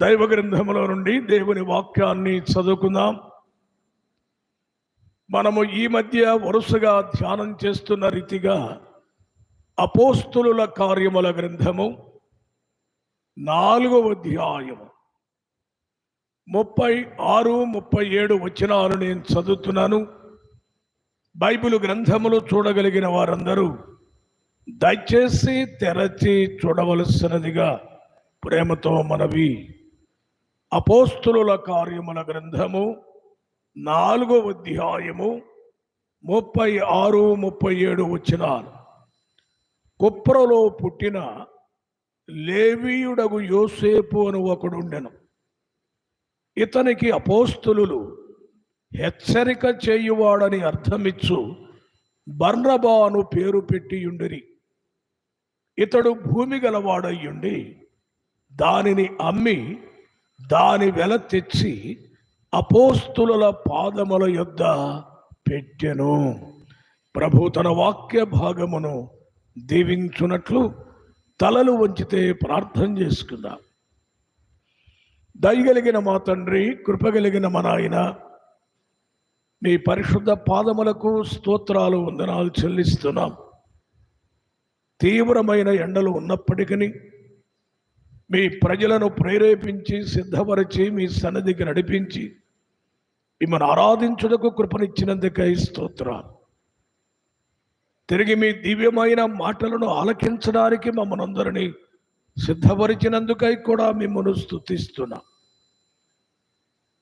దైవ గ్రంథములో నుండి దేవుని వాక్యాన్ని చదువుకుందాం. మనము ఈ మధ్య వరుసగా ధ్యానం చేస్తున్న రీతిగా అపోస్తులుల కార్యముల గ్రంథము 4వ అధ్యాయము 36, 37 వచనాలు నేను చదువుతున్నాను. బైబిల్ గ్రంథములు చూడగలిగిన వారందరూ దయచేసి తెరచి చూడవలసినదిగా ప్రేమతో మనవి. అపోస్తులుల కార్యముల గ్రంథము 4వ అధ్యాయము 36, 37 వచనాలు. కుప్రలో పుట్టిన లేవీయుడగు యోసేపు అను ఒకడుండెను. ఇతనికి అపోస్తులు హెచ్చరిక చేయువాడని అర్థమిచ్చు బర్నబా అను పేరు పెట్టియుండిరి. ఇతడు భూమి గలవాడయ్యుండి దానిని అమ్మి దాని వెల తెచ్చి అపోస్తుల పాదముల యొద్ద పెట్టెను. ప్రభు తన వాక్య భాగమును దీవించున్నట్లు తలలు వంచితే ప్రార్థన చేసుకుందాం. దయగలిగిన మా తండ్రి, కృపగలిగిన మా నాయన, మీ పరిశుద్ధ పాదములకు స్తోత్రాలు, వందనాలు చెల్లిస్తున్నాం. తీవ్రమైన ఎండలు ఉన్నప్పటికీ మీ ప్రజలను ప్రేరేపించి సిద్ధపరిచి మీ సన్నిధికి నడిపించి మిమ్మల్ని ఆరాధించుటకు కృపనిచ్చినందుకై స్తోత్రాలు. తిరిగి మీ దివ్యమైన మాటలను ఆలకించడానికి మమ్మల్ని అందరినీ సిద్ధపరిచినందుకై కూడా మిమ్మల్ని స్తుతిస్తున్నాం.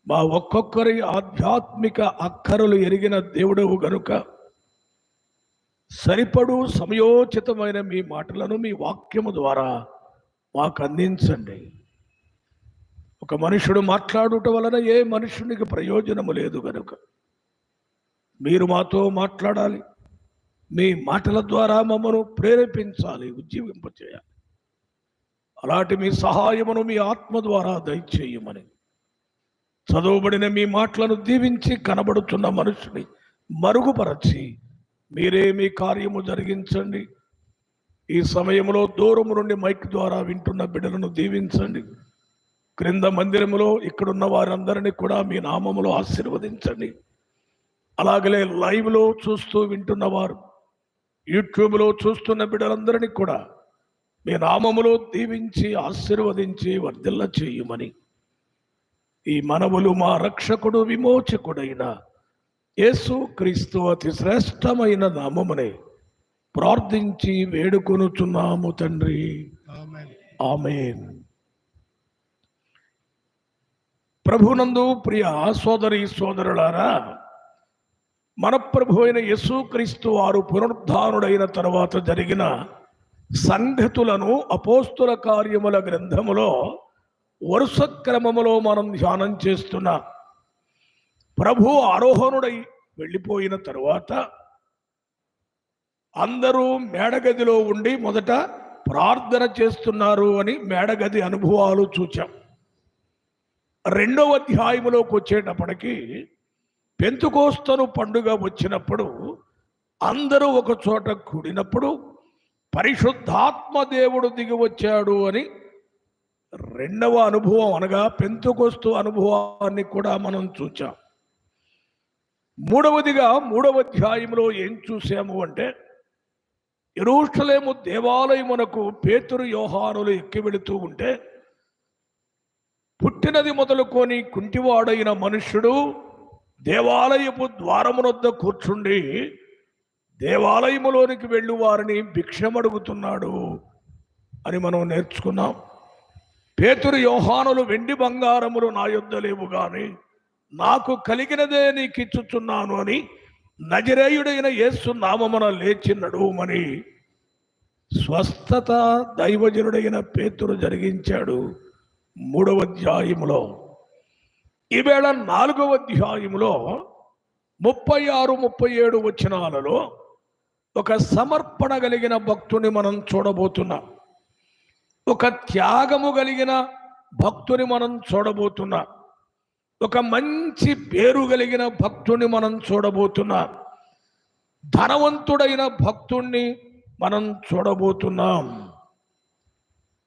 మా ఒక్కొక్కరి ఆధ్యాత్మిక అక్కరలు ఎరిగిన దేవుడవు గనుక సరిపడు సమయోచితమైన మీ మాటలను మీ వాక్యము ద్వారా మాకు అందించండి. ఒక మనుషుడు మాట్లాడుట వలన ఏ మనుషునికి ప్రయోజనము లేదు గనుక మీరు మాతో మాట్లాడాలి. మీ మాటల ద్వారా మమ్మను ప్రేరేపించాలి, ఉజ్జీవింపచేయాలి. అలాంటి మీ సహాయమును మీ ఆత్మ ద్వారా దయచేయమని చదువుబడిన మీ మాటలను దీవించి కనబడుతున్న మనుషుని మరుగుపరచి మీరే మీ కార్యము జరిగించండి. ఈ సమయంలో దూరము నుండి మైక్ ద్వారా వింటున్న బిడ్డలను దీవించండి. క్రింద మందిరములో ఇక్కడున్న వారందరినీ కూడా మీ నామములో ఆశీర్వదించండి. అలాగలే లైవ్లో చూస్తూ వింటున్న వారు, యూట్యూబ్లో చూస్తున్న బిడ్డలందరినీ కూడా మీ నామములో దీవించి ఆశీర్వదించి వర్ధిల్ల చేయమని ఈ మనవులు మా రక్షకుడు విమోచకుడైన యేసు క్రీస్తు అతి శ్రేష్టమైన నామమునే ప్రార్థించి వేడుకొనుచున్నాము తండ్రి, ఆమేన్. ప్రభునందు ప్రియ సోదరి సోదరులారా, మన ప్రభు అయిన యేసుక్రీస్తు వారు పునరుద్ధానుడైన తర్వాత జరిగిన సంగతులను అపోస్తుల కార్యముల గ్రంథములో వరుస క్రమములో మనం ధ్యానం చేస్తున్నాం. ప్రభు ఆరోహణుడై వెళ్ళిపోయిన తరువాత అందరూ మేడగదిలో ఉండి మొదట ప్రార్థన చేస్తున్నారు అని మేడగది అనుభవాలు చూచాం. 2వ అధ్యాయములోకి వచ్చేటప్పటికి పెంతుకోస్తను పండుగ వచ్చినప్పుడు అందరూ ఒక చోట కూడినప్పుడు పరిశుద్ధాత్మ దేవుడు దిగి వచ్చాడు అని 2వ అనుభవం అనగా పెంతుకోస్తు అనుభవాన్ని కూడా మనం చూచాం. 3వదిగా 3వ అధ్యాయంలో ఏం చూసాము అంటే, యెరూషలేము దేవాలయమునకు పేతురు యోహానులు ఎక్కి వెళుతూ ఉంటే పుట్టినది మొదలుకొని కుంటివాడైన మనుష్యుడు దేవాలయపు ద్వారమునొద్ద కూర్చుండి దేవాలయములోనికి వెళ్ళు వారిని భిక్షమడుగుతున్నాడు అని మనం నేర్చుకున్నాం. పేతురు యోహానులు వెండి బంగారములు నా యొద్ద లేవు గాని నాకు కలిగినదే నీకు ఇచ్చుచున్నాను అని నజరేయుడైన యేసు నామమున లేచి నడువుమని స్వస్థత దైవజనుడైన పేతురు జరిగించాడు 3వ అధ్యాయములో. ఈవేళ 4వ అధ్యాయములో 36, 37 వచనాలలో ఒక సమర్పణ కలిగిన భక్తుని మనం చూడబోతున్నాం. ఒక త్యాగము కలిగిన భక్తుని మనం చూడబోతున్నాం. ఒక మంచి పేరు కలిగిన భక్తుని మనం చూడబోతున్నాం. ధనవంతుడైన భక్తుణ్ణి మనం చూడబోతున్నాం.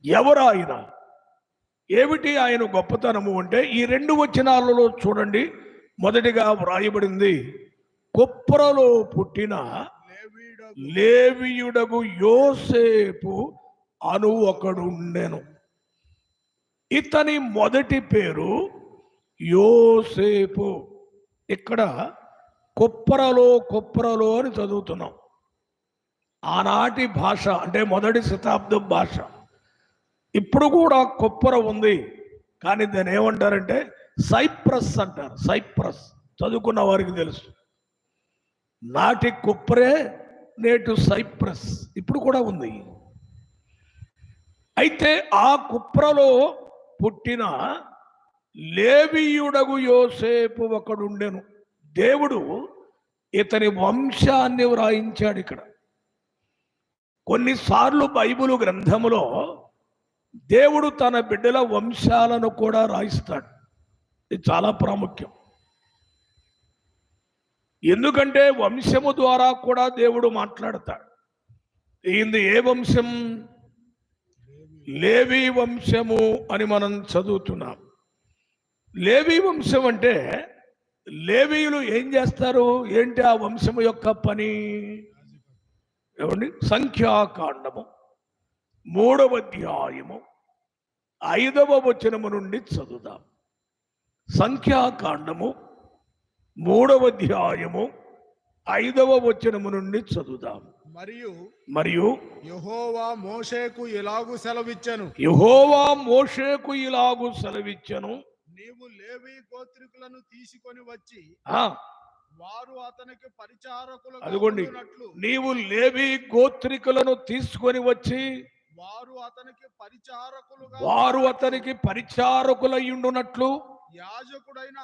ఎవరాయన? ఏమిటి ఆయన గొప్పతనము అంటే ఈ 2 వచనాలలో చూడండి. మొదటిగా వ్రాయబడింది, కుప్రలో పుట్టిన లేవీయుడగు యోసేపు అను ఒకడుండెను. ఇతని మొదటి పేరు యోసేపు. ఇక్కడ కుప్రలో అని చదువుతున్నాం. ఆనాటి భాష అంటే మొదటి శతాబ్దం భాష. ఇప్పుడు కూడా కుప్పర ఉంది, కానీ దాన్ని ఏమంటారంటే సైప్రస్ అంటారు. సైప్రస్ చదువుకున్న వారికి తెలుసు. నాటి కుప్పరే నేటి సైప్రస్ ఇప్పుడు కూడా ఉంది. అయితే ఆ కుప్రలో పుట్టిన లేవీయుడగు యోసేపు ఒకడుండెను. దేవుడు ఇతని వంశాన్ని వ్రాయించాడు. ఇక్కడ కొన్నిసార్లు బైబిలు గ్రంథములో దేవుడు తన బిడ్డల వంశాలను కూడా రాయిస్తాడు. ఇది చాలా ప్రాముఖ్యం. ఎందుకంటే వంశము ద్వారా కూడా దేవుడు మాట్లాడతాడు. ఇది ఏ వంశం? లేవీ వంశము అని మనం చదువుతున్నాం. లేవీ వంశం అంటే లేవీయులు ఏం చేస్తారు? ఏంటి ఆ వంశము యొక్క పని? ఏమండి? సంఖ్యాకాండము 3వ అధ్యాయము 5వ వచనము నుండి చదువుదాం. సంఖ్యాకాండము 3వ అధ్యాయము 5వ వచనము నుండి చదువుదాం. మరియు యెహోవా మోషేకు ఇలాగు సెలవిచ్చెను, నీవు లేవీ గోత్రికులను తీసుకొని వచ్చి వారు అతనికి పరిచారకులుగా అదిగోండి, ఉండునట్లు, నీవు లేవీ గోత్రికులను తీసుకొని వచ్చి వారు అతనికి పరిచారకులయ్యుండునట్లు యాజకుడైన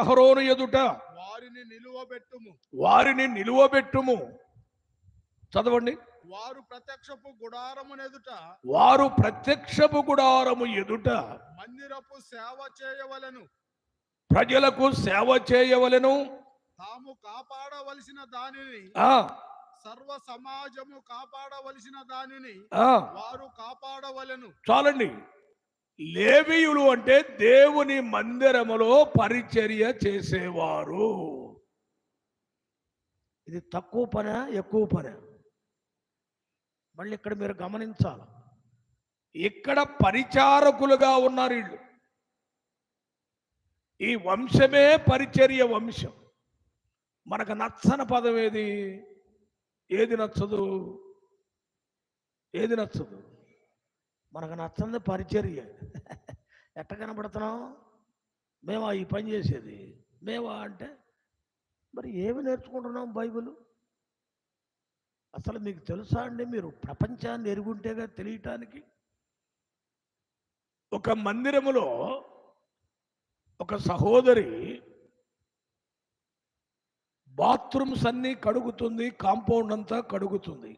అహరోను ఎదుట వారిని నిలువబెట్టుము. చదవండి. వారు ప్రత్యక్షపు గుడారము ఎదుట మందిరపు సేవ చేయవలెను, ప్రజలకు సేవ చేయవలెను, తాము కాపాడవలసిన దానిని సర్వ సమాజము కాపాడవలసిన దానిని వారు కాపాడవలెను. చాలండి. లేవీయులు అంటే దేవుని మందిరములో పరిచర్య చేసేవారు. ఇది తక్కువ పనా ఎక్కువ పనా? మళ్ళీ ఇక్కడ మీరు గమనించాలి. ఇక్కడ పరిచారకులుగా ఉన్నారు వీళ్ళు. ఈ వంశమే పరిచర్య వంశం. మనకు నచ్చని పదం ఏది? ఏది నచ్చదు? మనకు నచ్చంది పరిచర్య. ఎట్ట కనబడుతున్నాం? మేమా ఈ పని చేసేది? మేమా అంటే మరి ఏమి నేర్చుకుంటున్నాం? బైబిల్ అసలు మీకు తెలుసా అండి? మీరు ప్రపంచాన్ని ఎరుగుంటేగా తెలియటానికి. ఒక మందిరములో ఒక సహోదరి బాత్రూమ్స్ అన్నీ కడుగుతుంది, కాంపౌండ్ అంతా కడుగుతుంది.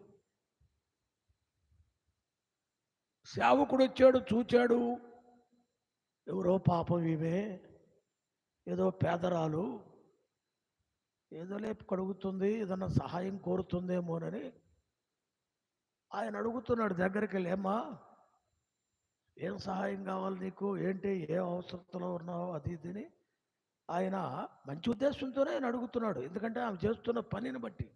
సేవకుడు వచ్చాడు, చూచాడు. ఎవరో పాపం ఈమె ఏదో పేదరాలు, ఏదో లేపు కడుగుతుంది, ఏదన్నా సహాయం కోరుతుందేమోనని ఆయన అడుగుతున్నాడు. దగ్గరికి వెళ్ళి, ఏమ్మా ఏం సహాయం కావాలి నీకు? ఏంటి, ఏ అవసరంలో ఉన్నావు? అది ఇదిని ఆయన మంచి ఉద్దేశంతోనే ఆయన అడుగుతున్నాడు. ఎందుకంటే ఆమె చేస్తున్న పనిని బట్టి.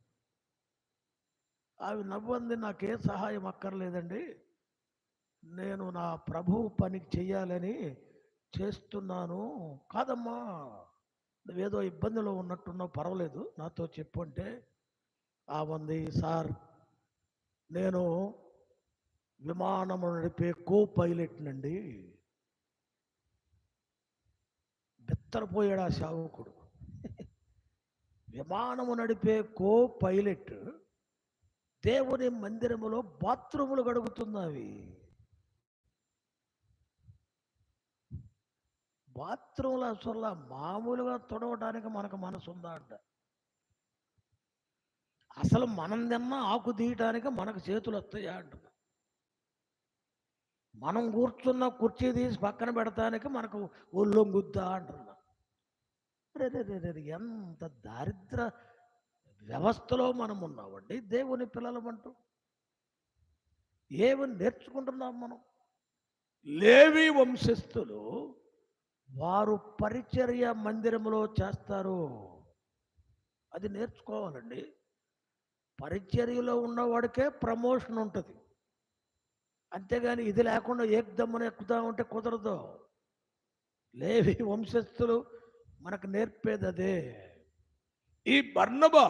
ఆమె నవ్వంది, నాకే సహాయం అక్కర్లేదండి, నేను నా ప్రభు పనికి చెయ్యాలని చేస్తున్నాను. కాదమ్మా, నువ్వేదో ఇబ్బందిలో ఉన్నట్టున్నావు, పర్వాలేదు, నాతో చెప్పు అంటే ఆమంది, సార్ నేను విమానము నడిపే కో పైలట్నండి. బెత్తరపోయాడు ఆ సేవకుడు. విమానము నడిపే కో పైలట్ దేవుని మందిరములో బాత్రూములు గడుగుతున్నవి. బాత్రూములు అసలు మామూలుగా తొడవడానికి మనకు మనసు ఉందా అంట. అసలు మనం తిన్నా ఆకు తీయటానికి మనకు చేతులు వస్తాయా అంటున్నా. మనం కూర్చున్న కుర్చీ తీసి పక్కన పెడతానికి మనకు ఒళ్ళొంగుద్దా అంటున్నా. రే ఎంత దారిద్ర వ్యవస్థలో మనం ఉన్నామండి దేవుని పిల్లలమంటూ. ఏమని నేర్చుకుంటున్నాం మనం? లేవి వంశస్థులు వారు పరిచర్య మందిరంలో చేస్తారు. అది నేర్చుకోవాలండి. పరిచర్యలో ఉన్నవాడికే ప్రమోషన్ ఉంటుంది, అంతేగాని ఇది లేకుండా ఏకదమ్మను ఎక్కుదామంటే కుదరదు. లేవి వంశస్థులు మనకు నేర్పేది అదే. ఈ బర్నబా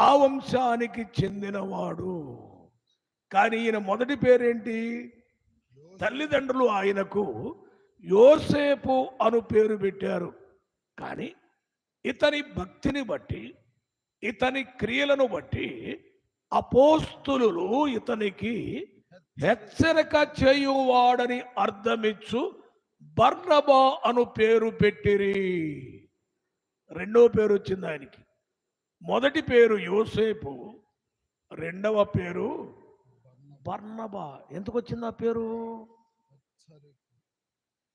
ఆ వంశానికి చెందినవాడు, కానీ ఈయన మొదటి పేరేంటి? తల్లిదండ్రులు ఆయనకు యోసేపు అను పేరు పెట్టారు. కానీ ఇతని భక్తిని బట్టి, ఇతని క్రియలను బట్టి అపోస్తులు ఇతనికి హెచ్చరిక చేయువాడని అర్థమిచ్చు బర్నబా అను పేరు పెట్టిరి. రెండవ పేరు వచ్చింది ఆయనకి. మొదటి పేరు యోసేపు, రెండవ పేరు బర్నబా. ఎందుకు వచ్చింది ఆ పేరు?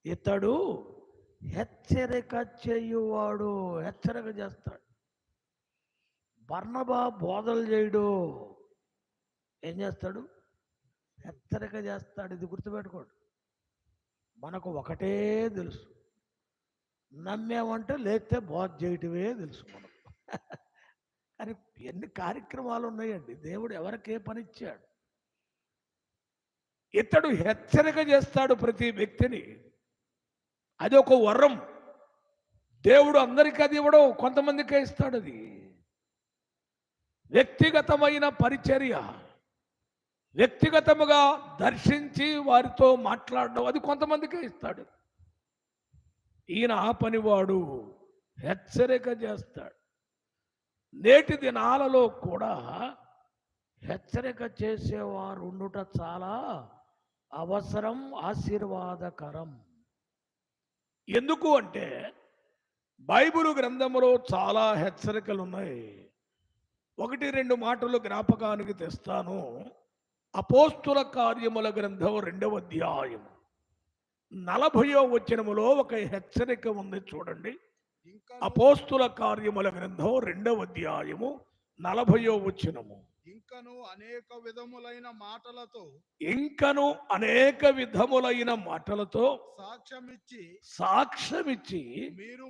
ఇతడు హెచ్చరిక చేయువాడు, హెచ్చరిక చేస్తాడు. బర్నబా బోధలు చేయడు, ఏం చేస్తాడు? హెచ్చరిక చేస్తాడు. ఇది గుర్తుపెట్టుకోండి. మనకు ఒకటే తెలుసు, నమ్మేమంటే లేస్తే బోధ చేయటమే తెలుసు మనకు. కానీ ఎన్ని కార్యక్రమాలు ఉన్నాయండి, దేవుడు ఎవరికే పనిచ్చాడు. ఇతడు హెచ్చరిక చేస్తాడు ప్రతి వ్యక్తిని. అది ఒక వరం. దేవుడు అందరికీ అది ఇవ్వడం, కొంతమందికే ఇస్తాడు. అది వ్యక్తిగతమైన పరిచర్య, వ్యక్తిగతముగా దర్శించి వారితో మాట్లాడడం, అది కొంతమందికే ఇస్తాడు. ఈయన ఆ పనివాడు, హెచ్చరిక చేస్తాడు. నేటి దినాలలో కూడా హెచ్చరిక చేసేవారు ఉండుట చాలా అవసరం, ఆశీర్వాదకరం. ఎందుకు అంటే బైబిలు గ్రంథంలో చాలా హెచ్చరికలు ఉన్నాయి. 1-2 మాటలు జ్ఞాపకానికి తెస్తాను. అపోస్తుల కార్యముల గ్రంథం 2వ అధ్యాయం 40వ వచనములో ఒక హెచ్చరిక ఉంది, చూడండి. అపోస్తుల కార్యముల గ్రంథం 2వ అధ్యాయము 40వ వచనము. ఇంకను అనేక విధములైన మాటలతో సాక్ష్యమిచ్చి మీరు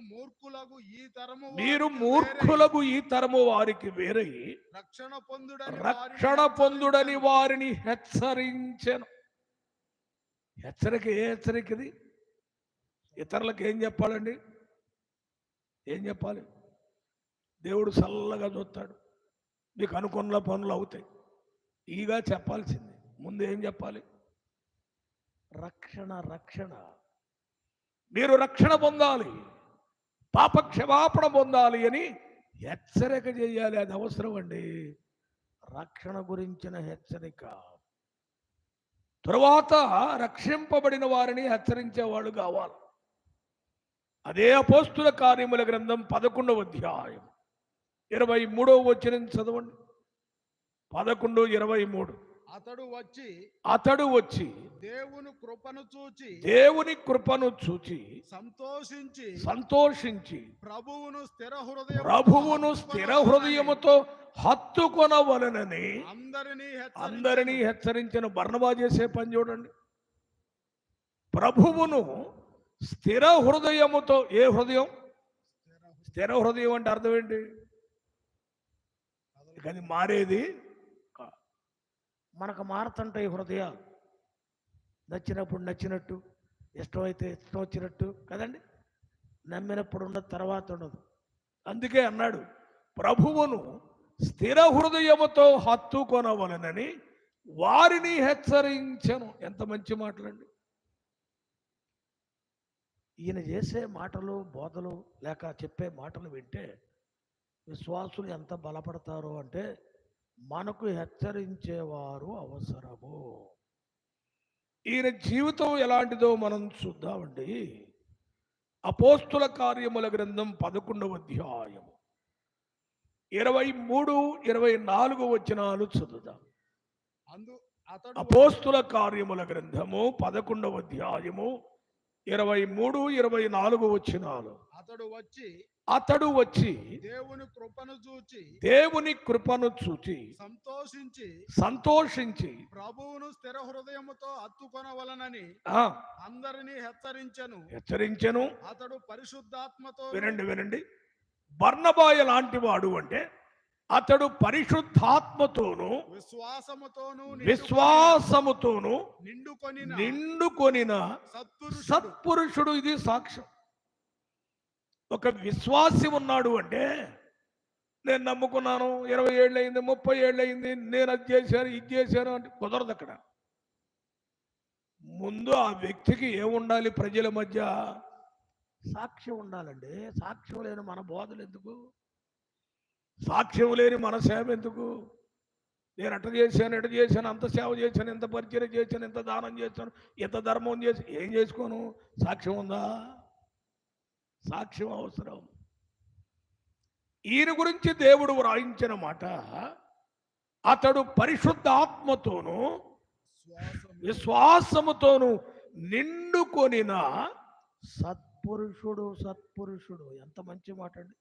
మూర్ఖులకు ఈ తరము వారికి వేరై రక్షణ పొందుడని వారిని హెచ్చరించెను. హెచ్చరిక ఏ హెచ్చరిక ఇది? ఇతరులకు ఏం చెప్పాలండి? ఏం చెప్పాలి? దేవుడు చల్లగా చూస్తాడు, మీకు అనుకున్న పనులు అవుతాయి. ఈగా చెప్పాల్సింది ముందు ఏం చెప్పాలి? రక్షణ. రక్షణ, మీరు రక్షణ పొందాలి, పాప క్షమాపణ పొందాలి అని హెచ్చరిక చేయాలి. అది అవసరం అండి, రక్షణ గురించిన హెచ్చరిక. తరువాత రక్షింపబడిన వారిని హెచ్చరించేవాళ్ళు కావాలి. అదే అపోస్తుల కార్యముల గ్రంథం 11వ అధ్యాయం 23వ వచనం చదవండి. 11:23. అతడు వచ్చి దేవుని కృపను చూచి సంతోషించి ప్రభువును స్థిర హృదయముతో హత్తుకొనవలెనని అందరినీ హెచ్చరించిన. బర్నబా చేసే పని చూడండి. ప్రభువును స్థిర హృదయముతో. ఏ హృదయం? స్థిర హృదయం అంటే అర్థం ఏంటి? అది మారేది. మనకు మారుతుంటాయి హృదయాలు, నచ్చినప్పుడు నచ్చినట్టు, ఇష్టమైతే ఇష్టం వచ్చినట్టు కదండి. నమ్మినప్పుడు ఉండదు, తర్వాత ఉండదు. అందుకే అన్నాడు, ప్రభువును స్థిర హృదయముతో హత్తుకొనవలెనని వారిని హెచ్చరించెను. ఎంత మంచి మాటలండి. ఈయన చేసే మాటలు, బోధలు లేక చెప్పే మాటలు వింటే విశ్వాసులు ఎంత బలపడతారో అంటే మనకు హెచ్చరించేవారు అవసరము. ఈయన జీవితం ఎలాంటిదో మనం చూద్దామండి. అపోస్తుల కార్యముల గ్రంథం 11వ అధ్యాయం 23-24 వచనాలు చదువుదాం. అపోస్తుల కార్యముల గ్రంథము 11వ అధ్యాయము 23, 24 వచనాలు. అతడు వచ్చి దేవుని కృపను చూచి దేవుని కృపను చూచి సంతోషించి ప్రభువును స్థిర హృదయముతో హత్తుకొనవలనని ఆ అందరినీ హెచ్చరించెను. అతడు పరిశుద్ధాత్మతో వినండి. బర్నబా ఎలాంటి వాడు అంటే అతడు పరిశుద్ధాత్మతోను విశ్వాసముతోను నిండుకొనిన సత్పురుషుడు. ఇది సాక్ష్యం. ఒక విశ్వాసి ఉన్నాడు అంటే నేను నమ్ముకున్నాను, 20 ఏళ్ళు అయింది, 30 ఏళ్ళు అయింది, నేను అది చేశాను ఇది చేశాను అంటే కుదరదు. అక్కడ ముందు ఆ వ్యక్తికి ఏముండాలి? ప్రజల మధ్య సాక్ష్యం ఉండాలండి. సాక్ష్యం లేని మన బోధలు ఎందుకు? సాక్ష్యం లేని మన సేవ ఎందుకు? నేను అట్ట చేశాను, అంత సేవ చేశాను, ఇంత పరిచయం చేశాను, ఇంత దానం చేశాను, ఇంత ధర్మం చేసి ఏం చేసుకోను? సాక్ష్యం ఉందా? సాక్ష్యం అవసరం. ఈయన గురించి దేవుడు వ్రాయించిన మాట, అతడు పరిశుద్ధాత్మతోను విశ్వాసముతోను నిండుకొనిన సత్పురుషుడు. ఎంత మంచి మాట అండి.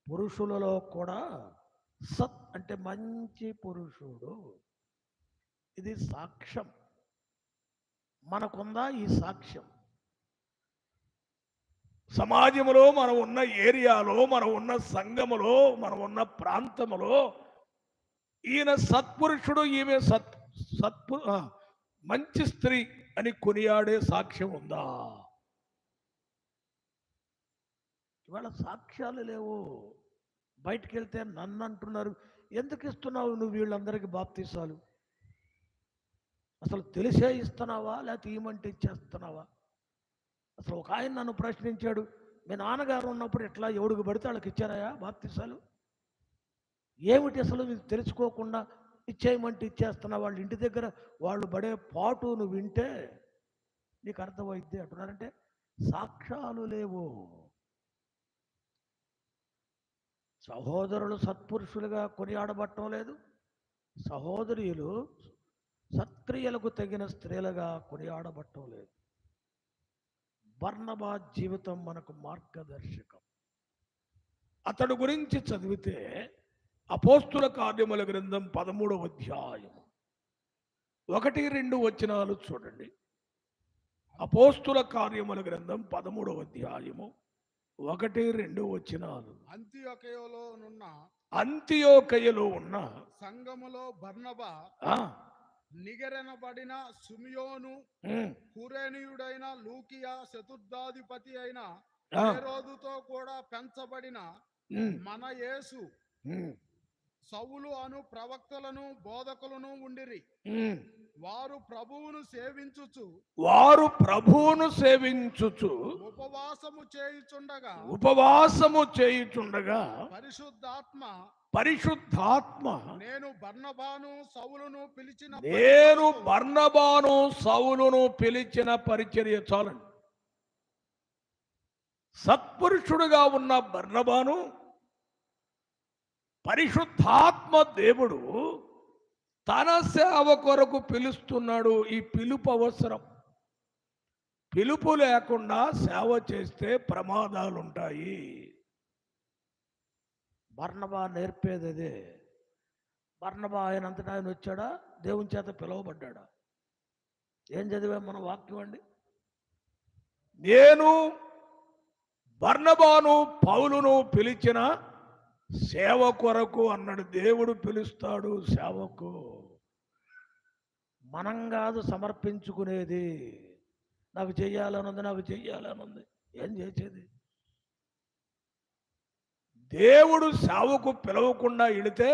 పురుషులలో కూడా సత్ అంటే మంచి పురుషుడు. ఇది సాక్ష్యం. మనకుందా ఈ సాక్ష్యం? సమాజంలో మనం ఉన్న ఏరియాలో, మనం ఉన్న సంఘములో, మనం ఉన్న ప్రాంతములో ఈయన సత్పురుషుడు, ఈమె మంచి స్త్రీ అని కొనియాడే సాక్ష్యం ఉందా? ఇవాళ సాక్ష్యాలు లేవు. బయటికి వెళ్తే నన్ను అంటున్నారు, ఎందుకు ఇస్తున్నావు నువ్వు వీళ్ళందరికీ బాప్తీసాలు? అసలు తెలిసే ఇస్తున్నావా లేకపోతే ఏమంటే ఇచ్చేస్తున్నావా? అసలు ఒక ఆయన నన్ను ప్రశ్నించాడు, మీ నాన్నగారు ఉన్నప్పుడు ఎట్లా ఎవడికి పడితే వాళ్ళకి ఇచ్చారాయా బాప్తీసాలు? ఏమిటి అసలు ఇది తెలుసుకోకుండా ఇచ్చేయమంటే ఇచ్చేస్తున్నా? వాళ్ళ ఇంటి దగ్గర వాళ్ళు పడే పాటు నువ్వు వింటే నీకు అర్థమైద్ది అంటున్నారంటే సాక్ష్యాలు లేవు. సహోదరులు సత్పురుషులుగా కొనియాడబట్టం లేదు, సహోదరులు సత్క్రియలకు తగిన స్త్రీలుగా కొనియాడబట్టం లేదు. బర్నబా జీవితం మనకు మార్గదర్శకం. అతడు గురించి చదివితే అపోస్తుల కార్యముల గ్రంథం 13వ అధ్యాయం 1-2 వచనాలు చూడండి. అపోస్తుల కార్యముల గ్రంథం 13వ అధ్యాయము 1-2 వచనాలు. అంతియోకయలో ఉన్న సంఘములో బర్నబా నిగరెనబడిన సిమియోను, కురేనీయుడైన లూకియా, చతుర్థాధిపతి అయిన హేరోదుతో కూడా పెంచబడిన మన యేసు, సౌలు అను ప్రవక్తలను బోధకులను ఉండిరి. వారు ప్రభువును సేవించుచు ఉపవాసము చేయుచుండగా పరిశుద్ధాత్మ నేను బర్నబాను సౌలును పిలిచిన పరిచర్య. చాలండి. సత్పురుషుడుగా ఉన్న బర్నబాను పరిశుద్ధాత్మ దేవుడు తన సేవ కొరకు పిలుస్తున్నాడు. ఈ పిలుపు అవసరం. పిలుపు లేకుండా సేవ చేస్తే ప్రమాదాలు ఉంటాయి. బర్నబా నేర్పేది అదే. బర్నబా ఆయనంతటా ఆయన వచ్చాడా? దేవుని చేత పిలువబడ్డాడా? ఏం చదివాం మన వాక్యం అండి? నేను బర్నబాను పౌలును పిలిచిన సేవ కొరకు అన్నాడు. దేవుడు పిలుస్తాడు సేవకు. మనం కాదు సమర్పించుకునేది. నాకు చెయ్యాలనుంది. ఏం చేసేది? దేవుడు సేవకు పిలవకుండా వెళితే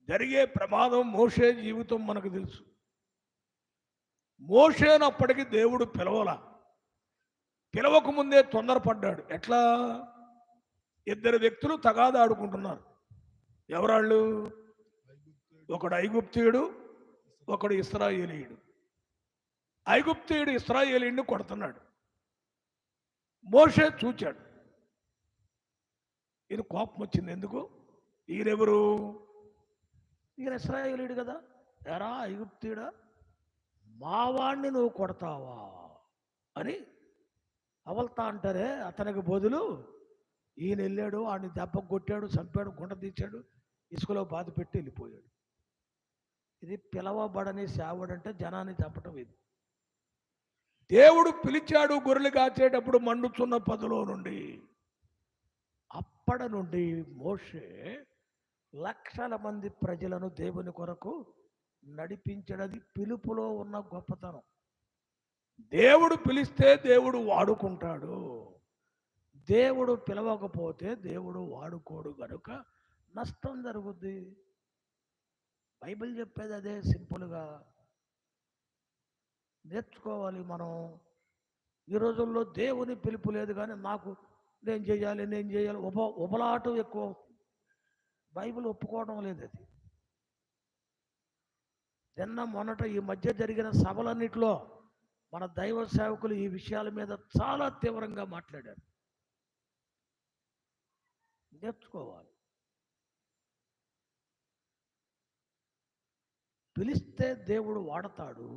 జరిగే ప్రమాదం. మోషే జీవితం మనకు తెలుసు. మోషేనప్పటికీ దేవుడు పిలవకముందే తొందరపడ్డాడు. ఎట్లా? 2 వ్యక్తులు తగాదాడుకుంటున్నారు. ఎవరాళ్ళు? ఒకడు ఐగుప్తీయుడు, ఒకడు ఇశ్రాయేలీయుడు. ఐగుప్తీయుడు ఇశ్రాయేలీయుడిని కొడుతున్నాడు. మోషే చూచాడు. ఈయన కోపం వచ్చింది. ఎందుకు? ఈయనెవరు? ఈయన ఇశ్రాయేలీయుడు కదా. ఎరా ఐగుప్తీయుడా, మా వాణ్ణి నువ్వు కొడతావా? అని అవల్తా అంటారే, అతనికి బదులు ఈయన వెళ్ళాడు, ఆయన దెబ్బ కొట్టాడు, చంపాడు, గుంట తీశాడు, ఇసుకలో బాధ పెట్టి వెళ్ళిపోయాడు. ఇది పిలవబడని సేవడంటే జనాన్ని చంపటం. ఇది దేవుడు పిలిచాడు గొర్రెలు కాచేటప్పుడు మండుచున్న పదులో నుండి. అప్పటి నుండి మోషే లక్షల మంది ప్రజలను దేవుని కొరకు నడిపించడది పిలుపులో ఉన్న గొప్పతనం. దేవుడు పిలిస్తే దేవుడు వాడుకుంటాడు. దేవుడు పిలవకపోతే దేవుడు వాడుకోడు కనుక నష్టం జరుగుద్ది. బైబిల్ చెప్పేది అదే, సింపుల్గా నేర్చుకోవాలి మనం. ఈ రోజుల్లో దేవుని పిలుపు లేదు, కానీ నేను చేయాలి ఉపలాటం ఎక్కువ. బైబిల్ ఒప్పుకోవడం లేదు అది. మొన్నట ఈ మధ్య జరిగిన సభలన్నిటిలో మన దైవ సేవకులు ఈ విషయాల మీద చాలా తీవ్రంగా మాట్లాడారు. నేర్చుకోవాలి. పిలిస్తే దేవుడు వాడతాడు,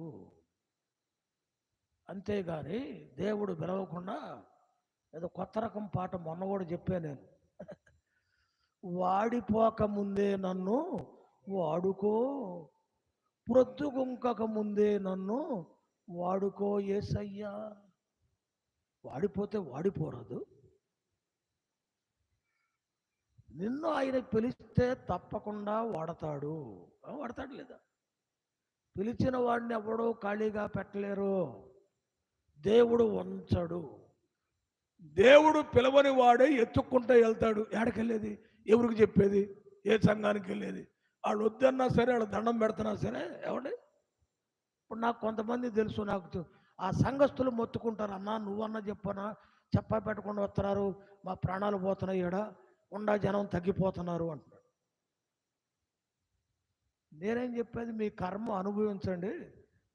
అంతేగాని దేవుడు పిలవకుండా ఏదో కొత్త రకం పాట మొన్న కూడా చెప్పాను నేను. వాడిపోక ముందే నన్ను వాడుకో, ప్రొద్దుగుంకక ముందే నన్ను వాడుకో యేసయ్యా. వాడిపోతే వాడిపోరాదు. నిన్ను ఆయన పిలిస్తే తప్పకుండా వాడతాడు. వాడతాడు లేదా? పిలిచిన వాడిని ఎవడో ఖాళీగా పెట్టలేరు. దేవుడు ఉంచడు. దేవుడు పిలవని వాడే ఎత్తుక్కుంటూ వెళ్తాడు. ఎక్కడికెళ్ళేది? ఎవరికి చెప్పేది? ఏ సంఘానికి వెళ్ళేది? వాళ్ళు వద్దన్నా సరే, వాళ్ళు దండం పెడుతున్నా సరే, ఏమండి? ఇప్పుడు నాకు కొంతమంది తెలుసు, నాకు ఆ సంఘస్థులు మొత్తుకుంటారు, అన్నా నువ్వన్నా చెప్పనా, చెప్పా పెట్టకుండా వస్తున్నారు, మా ప్రాణాలు పోతున్నాయి, ఈడ ఉండా జనం తగ్గిపోతున్నారు అంటున్నాడు. నేనేం చెప్పేది, మీ కర్మ అనుభవించండి,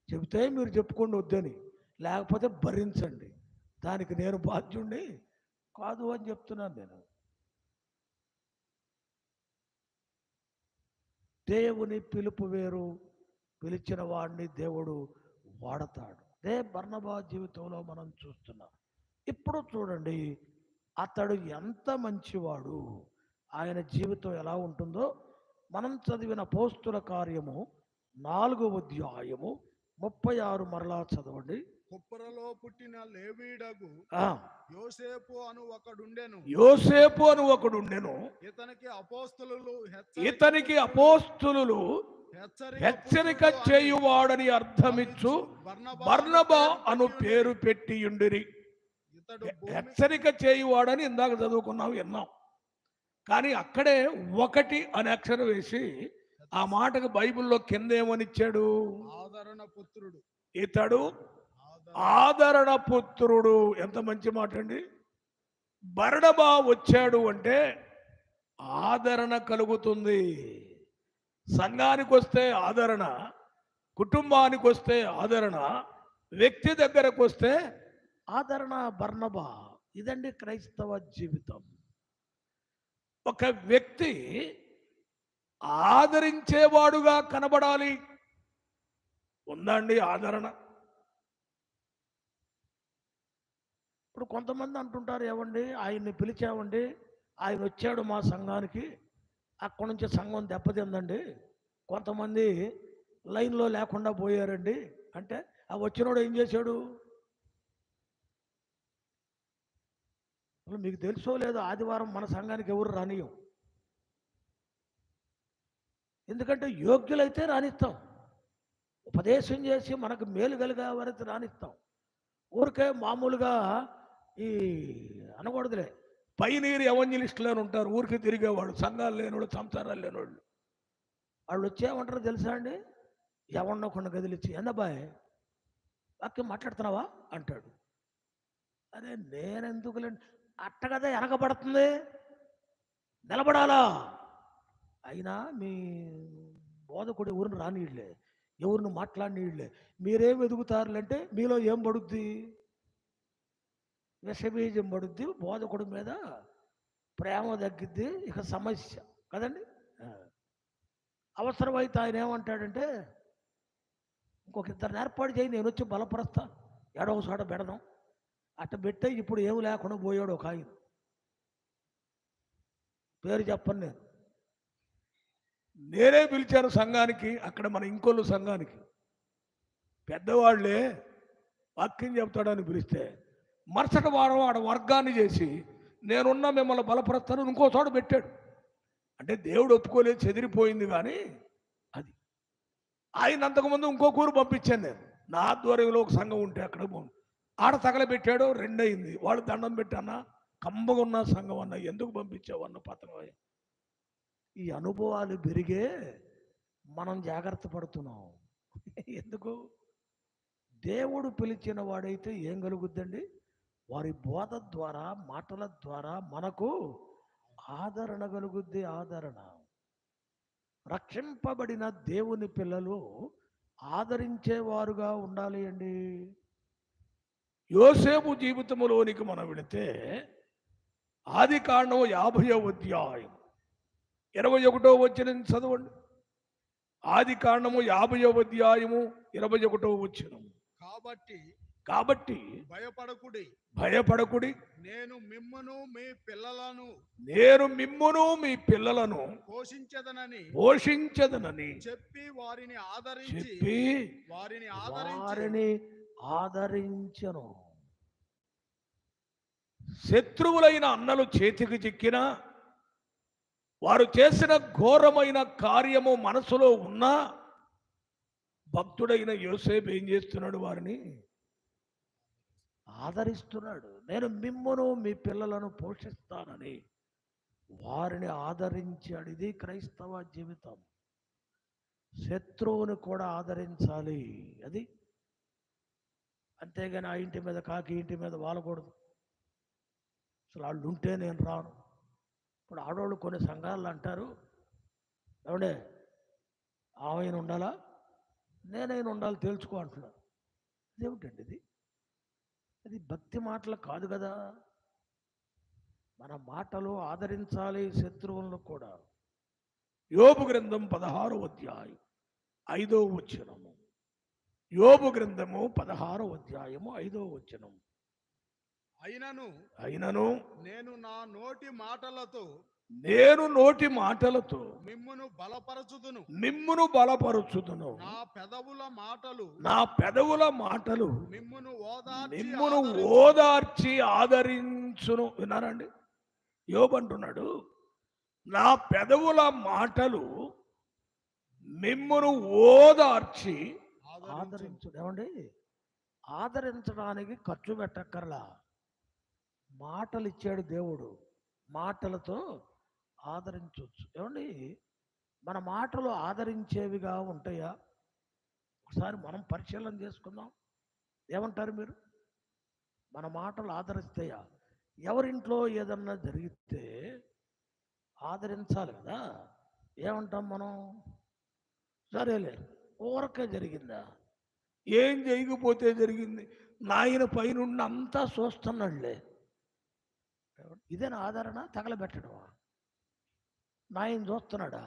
చెబితే మీరు చెప్పుకోండి వద్దని, లేకపోతే భరించండి, దానికి నేను బాధ్యుణ్ణి కాదు అని చెప్తున్నాను నేను. దేవుని పిలుపు వేరు, పిలిచిన వాడిని దేవుడు వాడతాడు. అదే బర్నబా జీవితంలో మనం చూస్తున్నాం. ఇప్పుడు చూడండి, అతడు ఎంత మంచివాడు, ఆయన జీవితం ఎలా ఉంటుందో మనం చదివిన అపోస్తుల కార్యము 4వ అధ్యాయము 36 మరలా చదవండి. కుప్పరలో పుట్టిన లేవీడగు యోసేపు అను ఒకడుండెను. ఇతనికి అపోస్తలులు హెచ్చరిక చేయువాడని అర్థమిచ్చు బర్నబా అను పేరు పెట్టియుండిరి. హెచ్చరిక చేయువాడని ఇందాక చదువుకున్నాం, విన్నాం. కానీ అక్కడే ఒకటి అనే అక్షరం వేసి ఆ మాటకు బైబిల్లో కింద ఏమనిచ్చాడు? ఆదరణ పుత్రుడు. ఇతడు ఆదరణ పుత్రుడు. ఎంత మంచి మాట అండి. బర్నబా వచ్చాడు అంటే ఆదరణ కలుగుతుంది. సంఘానికి వస్తే ఆదరణ, కుటుంబానికి వస్తే ఆదరణ, వ్యక్తి దగ్గరకు వస్తే ఆదరణ. బర్నబా, ఇదండి క్రైస్తవ జీవితం. ఒక వ్యక్తి ఆదరించేవాడుగా కనబడాలి. ఉందండి ఆదరణ. ఇప్పుడు కొంతమంది అంటుంటారు, ఏమండి ఆయన్ని పిలిచామండి, ఆయన వచ్చాడు మా సంఘానికి, అక్కడి నుంచి సంఘం దెబ్బతిందండి, కొంతమంది లైన్లో లేకుండా పోయారండి అంటే ఆ వచ్చినోడు ఏం చేశాడు? మీకు తెలుసో లేదో, ఆదివారం మన సంఘానికి ఎవరు రానియం. ఎందుకంటే యోగ్యులైతే రానిస్తాం, ఉపదేశం చేసి మనకు మేలు కలిగే వారైతే రానిస్తాం. ఊరికే మామూలుగా ఈ అనకూడదులే, పైనీరు ఎవంజలిస్టులు అని ఉంటారు, ఊరికి తిరిగేవాళ్ళు, సంఘాలు లేనివాళ్ళు, సంసారాలు లేనివాళ్ళు. వాళ్ళు వచ్చేమంటారు తెలుసా అండి? ఎవరినో కొన్ని గదిలిచ్చి, ఎందబ్బాయ్ వాక్యం మాట్లాడుతున్నావా అంటాడు. అరే నేనెందుకులేండి, అట్ట కదా వెనకబడుతుంది, నిలబడాలా. అయినా మీ బోధకుడు ఎవరిని రానియట్లే, ఎవరిని మాట్లాడినీళ్ళే, మీరేం ఎదుగుతారులంటే మీలో ఏం పడుద్ది? విషబీజం పడుద్ది, బోధకుడి మీద ప్రేమ తగ్గిద్ది, ఇక సమస్య కదండి. అవసరమైతే ఆయన ఏమంటాడంటే, ఇంకొక ఇద్దరు ఏర్పాటు చేయి, నేను వచ్చి బలపరుస్తా ఏడో చోట పెడదాం అట్ట పెట్టే ఇప్పుడు ఏమి లేకుండా పోయాడు ఒక ఆయన, పేరు చెప్పను నేను. నేనే పిలిచాను సంఘానికి, అక్కడ మన ఇంకోళ్ళు సంఘానికి పెద్దవాళ్లే వాక్యం చెప్తాడని పిలిస్తే మరుసటి వారం ఆడ వర్గాన్ని చేసి నేనున్న మిమ్మల్ని బలపరుస్తాను ఇంకో చోట పెట్టాడు. అంటే దేవుడు ఒప్పుకోలేదు, చెదిరిపోయింది. కానీ అది ఆయన అంతకుముందు ఇంకో కూరు పంపించాను నేను, నా ఆధ్వర్యంలో ఒక సంఘం ఉంటే అక్కడ ఆడ తగలబెట్టాడు, రెండయింది. వాళ్ళు దండం పెట్టానా కంబగా ఉన్న సంఘం అన్న, ఎందుకు పంపించావు అన్న పత్రం. ఈ అనుభవాలు పెరిగే మనం జాగ్రత్త పడుతున్నాం. ఎందుకు? దేవుడు పిలిచిన వాడైతే ఏం కలుగుద్దండి? వారి బోధ ద్వారా, మాటల ద్వారా మనకు ఆదరణ కలుగుద్ది. ఆదరణ. రక్షింపబడిన దేవుని పిల్లలు ఆదరించేవారుగా ఉండాలి అండి. యోసేపు జీవితంలోనికి మనం వెళితే ఆది కాండం 50వ అధ్యాయం 21వ వచనం చదవండి. ఆది కాండము 50వ అధ్యాయము 21వ వచనం. కాబట్టి భయపడకుడి, నేను మిమ్మును మీ పిల్లలను పోషించదనని చెప్పి వారిని ఆదరించను. శత్రువులైన అన్నలు చేతికి చిక్కిన వారు చేసిన ఘోరమైన కార్యము మనసులో ఉన్నా భక్తుడైన యోసేపు ఏం చేస్తున్నాడు? వారిని ఆదరిస్తున్నాడు. నేను మిమ్మును మీ పిల్లలను పోషిస్తానని వారిని ఆదరించాడు. ఇది క్రైస్తవ జీవితం. శత్రువుని కూడా ఆదరించాలి. అది అంతేగాని ఆ ఇంటి మీద కాకి ఇంటి మీద వాలకూడదు. అసలు వాళ్ళు ఉంటే నేను రాను. ఇప్పుడు ఆడవాళ్ళు కొన్ని సంఘాలు అంటారు, ఏమండే ఆమెను ఉండాలా నేనైనా ఉండాలి తెలుసుకో అంటున్నారు. ఇదేమిటండి ఇది? అది భక్తి మాటలు కాదు కదా. మన మాటలు ఆదరించాలి శత్రువులను కూడా. యోబు గ్రంథం 16వ అధ్యాయం 5వ వచనము. యోబు గ్రంథము 16వ అధ్యాయము 5వ వచనం. అయినను నేను నోటి మాటలతో మిమ్మును బలపరచుదును. నా పెదవుల మాటలు మిమ్మును ఓదార్చి ఆదరించును. విన్నారండి? యోబు అంటున్నాడు, నా పెదవుల మాటలు మిమ్మును ఓదార్చి ఆదరించు. ఏమండి? ఆదరించడానికి ఖర్చు పెట్టక్కర్లా. మాటలు ఇచ్చాడు దేవుడు, మాటలతో ఆదరించవచ్చు. ఏమండి? మన మాటలు ఆదరించేవిగా ఉంటాయా? ఒకసారి మనం పరిశీలన చేసుకుందాం. ఏమంటారు మీరు? మన మాటలు ఆదరిస్తాయా? ఎవరింట్లో ఏదన్నా జరిగితే ఆదరించాలి కదా. ఏమంటాం మనం? సరేలే ఊరకే జరిగిందా, ఏం చేయకపోతే జరిగింది, నాయన పైనుండి అంతా చూస్తున్నాడులే. ఇదేనా ఆదరణ? తగలబెట్టడమా? నాయన చూస్తున్నాడా?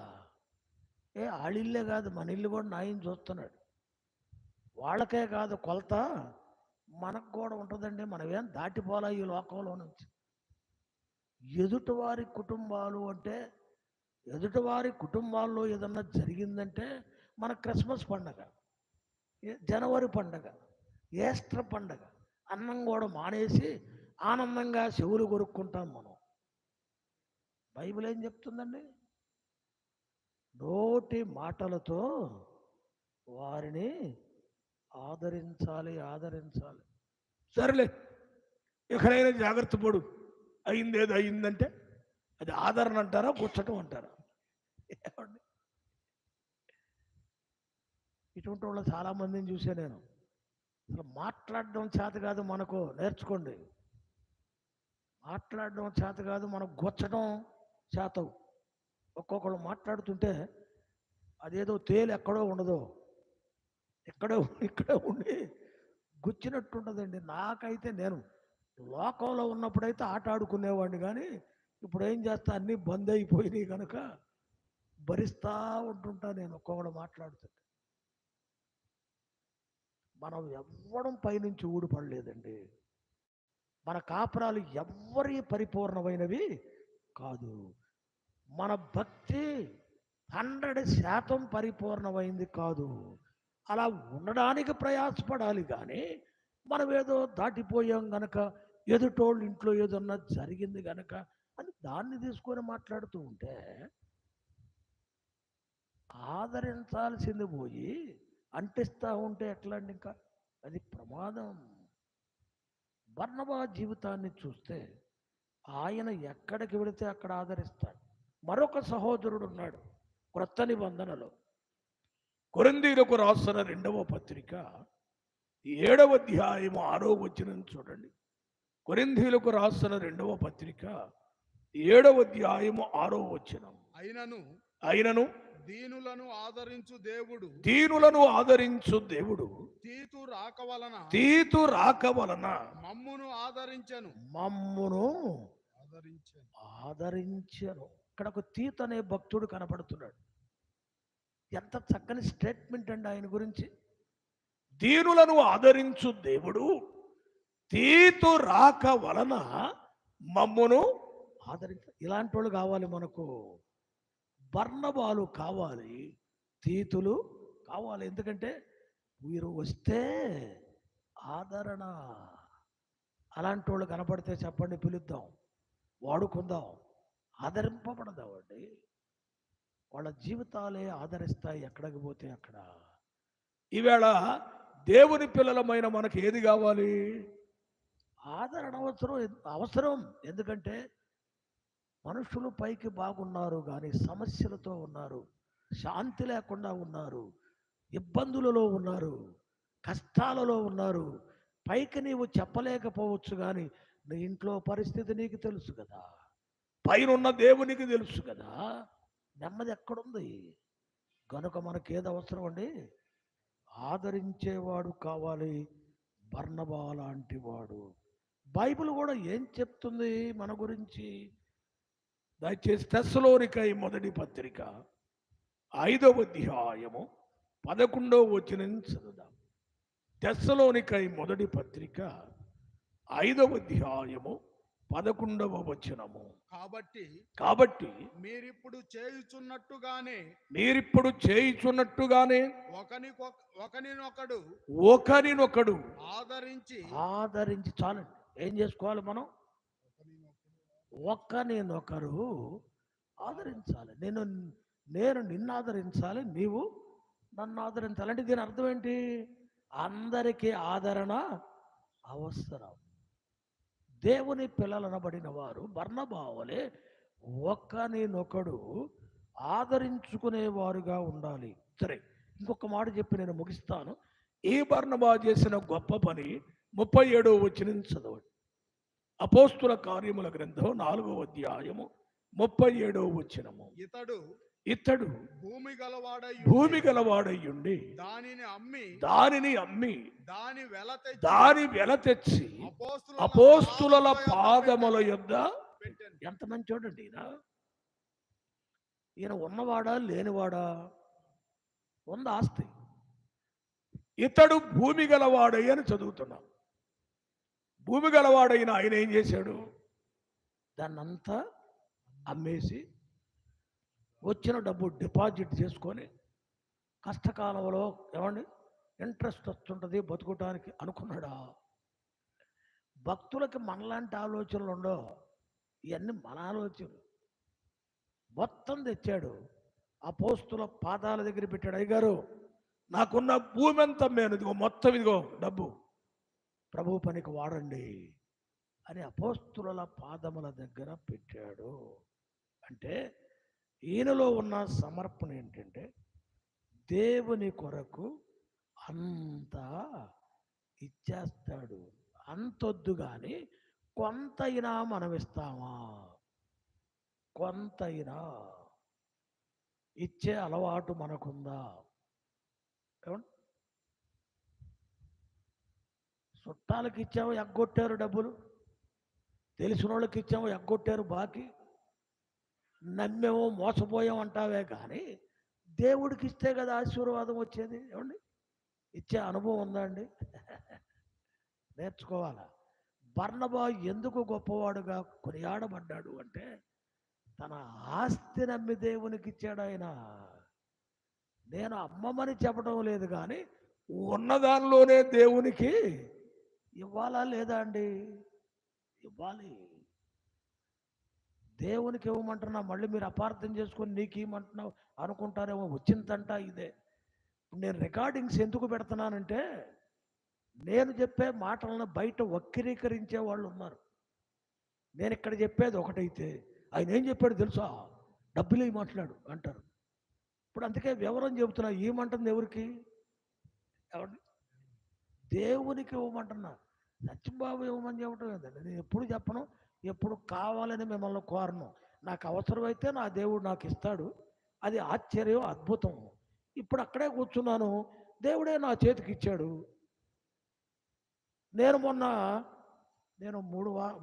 వాళ్ళిల్లే కాదు, మన ఇల్లు కూడా నాయన చూస్తున్నాడు. వాళ్ళకే కాదు కొలత, మనకు కూడా ఉంటుందండి. మనమేం దాటిపోలా ఈ లోకంలో నుంచి. ఎదుటివారి కుటుంబాలు అంటే, ఎదుటివారి కుటుంబాల్లో ఏదన్నా జరిగిందంటే మన క్రిస్మస్ పండగ, జనవరి పండగ, ఈస్టర్ పండగ, అన్నం కూడా మానేసి ఆనందంగా చెవులు కొరుక్కుంటాం మనం. బైబిల్ ఏం చెప్తుందండి? నోటి మాటలతో వారిని ఆదరించాలి. సరేలే ఎక్కడైనా జాగ్రత్త పడు, అయిందేదో అయిందంటే అది ఆదరణ అంటారా, గుచ్చటం అంటారా? ఇటువంటి వాళ్ళు చాలామందిని చూసే నేను. అసలు మాట్లాడడం చేత కాదు మనకు, నేర్చుకోండి. మాట్లాడడం చేత కాదు, మనకు గుచ్చడం చేతవు. ఒక్కొక్కరు మాట్లాడుతుంటే అదేదో తేలి ఎక్కడో ఉండదు, ఇక్కడే ఉండి గుచ్చినట్టుంటుందండి. నాకైతే నేను లోకంలో ఉన్నప్పుడైతే ఆట ఆడుకునేవాడిని, కానీ ఇప్పుడు ఏం చేస్తా, అన్నీ బంద్ అయిపోయినాయి కనుక భరిస్తూ ఉంటుంటా నేను ఒక్కొక్కడు మాట్లాడుతుంటే. మనం ఎవ్వడం పైనుంచి ఊడిపడలేదండి. మన కాపురాలు ఎవ్వరి పరిపూర్ణమైనవి కాదు. మన భక్తి 100% పరిపూర్ణమైంది కాదు. అలా ఉండడానికి ప్రయాసపడాలి కానీ మనం ఏదో దాటిపోయాం గనక, ఎదుటోళ్ళ ఇంట్లో ఏదన్నా జరిగింది గనక అని దాన్ని తీసుకొని మాట్లాడుతూ ఉంటే ఆదరించాల్సింది పోయి అంటిస్తా ఉంటే ఎట్లా అండి? ఇంకా అది ప్రమాదం. బర్నబా జీవితాన్ని చూస్తే ఆయన ఎక్కడికి వెళితే అక్కడ ఆదరిస్తాడు. మరొక సహోదరుడు ఉన్నాడు క్రొత్త నిబంధనలో. కొరింథీయులకు రాసిన 2వ పత్రిక 7వ అధ్యాయము 6వ వచనం చూడండి. కొరింథీయులకు రాసిన 2వ పత్రిక 7వ అధ్యాయము 6వ వచనం. అయినను దీనులను ఆదరించు దేవుడు తీతు రాక వలన మమ్మును ఆదరించను. ఇక్కడ ఒక తీతు అనే భక్తుడు కనపడుతున్నాడు. ఎంత చక్కని స్టేట్మెంట్ అండి ఆయన గురించి. దీనులను ఆదరించు దేవుడు తీతు రాక వలన మమ్మును ఇలాంటి వాళ్ళు కావాలి మనకు. బర్నబాలు కావాలి, తీతులు కావాలి. ఎందుకంటే వీరు వస్తే ఆదరణ. అలాంటి వాళ్ళు కనపడితే చెప్పండి, పిలుద్దాం, వాడుకుందాం, ఆదరింపబడదామండి. వాళ్ళ జీవితాలే ఆదరిస్తాయి ఎక్కడికి పోతే అక్కడ. ఈవేళ దేవుని పిల్లలమైన మనకి ఏది కావాలి? ఆదరణ అవసరం. ఎందుకంటే మనుషులు పైకి బాగున్నారు కానీ సమస్యలతో ఉన్నారు, శాంతి లేకుండా ఉన్నారు, ఇబ్బందులలో ఉన్నారు, కష్టాలలో ఉన్నారు. పైకి నీవు చెప్పలేకపోవచ్చు కానీ నీ ఇంట్లో పరిస్థితి నీకు తెలుసు కదా, పైనున్న దేవునికి తెలుసు కదా. నెమ్మది ఎక్కడుంది? కనుక మనకేది అవసరం అండి? ఆదరించేవాడు కావాలి, బర్నబా లాంటి వాడు. బైబిల్ కూడా ఏం చెప్తుంది మన గురించి? దయచేసి తెస్సలోనికై మొదటి పత్రిక 5వ అధ్యాయము 11వ వచనం చదువుదాం. తెస్సలోనికై మొదటి పత్రిక 5వ అధ్యాయము 11వ వచనము. కాబట్టి మీరిప్పుడు చేయుచున్నట్టుగానే ఒకరినొకడు ఆదరించి చాలండి. ఏం చేసుకోవాలి మనం? ఒకరినొకరు ఆదరించాలి. నేను నిన్ను ఆదరించాలి, నీవు నన్ను ఆదరించాలి. అంటే దీని అర్థం ఏంటి? అందరికీ ఆదరణ అవసరం. దేవుని పిల్లలనబడిన వారు బర్నబావలే ఒకరినొకడు ఆదరించుకునేవారుగా ఉండాలి. సరే, ఇంకొక మాట చెప్పి నేను ముగిస్తాను. ఈ బర్నబా చేసిన గొప్ప పని 37వ వచనం చదవండి. అపోస్తుల కార్యముల గ్రంథం 4వ అధ్యాయము 37వ వచనము. ఇతడు భూమి గలవాడయ్యుండి దానిని అమ్మి దాని వెల తెచ్చి అపోస్తుల పాదముల యొద్ద. ఎంత మంచి చూడండి. ఈయన ఉన్నవాడా లేనివాడా? ఉన్న ఆస్తి. ఇతడు భూమి గలవాడై అని చదువుతున్నాం. భూమి గలవాడైన ఆయన ఏం చేశాడు? దాన్నంతా అమ్మేసి వచ్చిన డబ్బు డిపాజిట్ చేసుకొని కష్టకాలంలో ఏమండి ఇంట్రెస్ట్ వస్తుంటుంది బతుకోవటానికి అనుకున్నాడా? భక్తులకి మనలాంటి ఆలోచనలు ఉండవు. ఇవన్నీ మన ఆలోచనలు. మొత్తం తెచ్చాడు, అపోస్తుల పాదాల దగ్గర పెట్టాడు. అయ్యగారు, నాకున్న భూమి అంతా నేను ఇదిగో మొత్తం ఇదిగో డబ్బు ప్రభు పనికి వాడండి అని అపోస్తుల పాదముల దగ్గర పెట్టాడు. అంటే ఈయనలో ఉన్న సమర్పణ ఏంటంటే దేవుని కొరకు అంతా ఇచ్చేస్తాడు. అంతొద్దు కానీ కొంతైనా మనం ఇస్తామా? కొంతైనా ఇచ్చే అలవాటు మనకుందా? చుట్టాలకి ఇచ్చాము, ఎగ్గొట్టారు డబ్బులు. తెలిసిన వాళ్ళకి ఇచ్చాము, ఎగ్గొట్టారు బాకీ. నమ్మేమో మోసపోయాం అంటావే కానీ దేవుడికి ఇస్తే కదా ఆశీర్వాదం వచ్చేది. ఏమండి? ఇచ్చే అనుభవం ఉందా అండి? నేర్చుకోవాలా. బర్నబా ఎందుకు గొప్పవాడుగా కొనియాడబడ్డాడు అంటే తన ఆస్తిని అమ్మి దేవునికి ఇచ్చాడు ఆయన. నేను అమ్మమని చెప్పడం లేదు కానీ ఉన్నదానిలోనే దేవునికి ఇవ్వాలా లేదా అండి? ఇవ్వాలి. దేవునికి ఇవ్వమంటున్నా మళ్ళీ మీరు అపార్థం చేసుకొని నీకు ఇవ్వమంటున్నావు అనుకుంటారేమో. వచ్చిందంట ఇదే. ఇప్పుడు నేను రికార్డింగ్స్ ఎందుకు పెడుతున్నానంటే నేను చెప్పే మాటలను బయట వక్రీకరించే వాళ్ళు ఉన్నారు. నేను ఇక్కడ చెప్పేది ఒకటైతే ఆయన ఏం చెప్పాడు తెలుసా, డబ్బులు మాట్లాడు అంటారు. ఇప్పుడు అందుకే వివరం చెబుతున్నా. ఏమంటుంది ఎవరికి? ఎవరు? దేవునికి ఇవ్వమంటున్నా. సత్యబాబు ఇవ్వమని చెప్పడం లేదండి. నేను ఎప్పుడు చెప్పను, ఎప్పుడు కావాలని మిమ్మల్ని కోరను. నాకు అవసరమైతే నా దేవుడు నాకు ఇస్తాడు. అది ఆశ్చర్యం, అద్భుతం. ఇప్పుడు అక్కడే కూర్చున్నాను, దేవుడే నా చేతికి ఇచ్చాడు. నేను మొన్న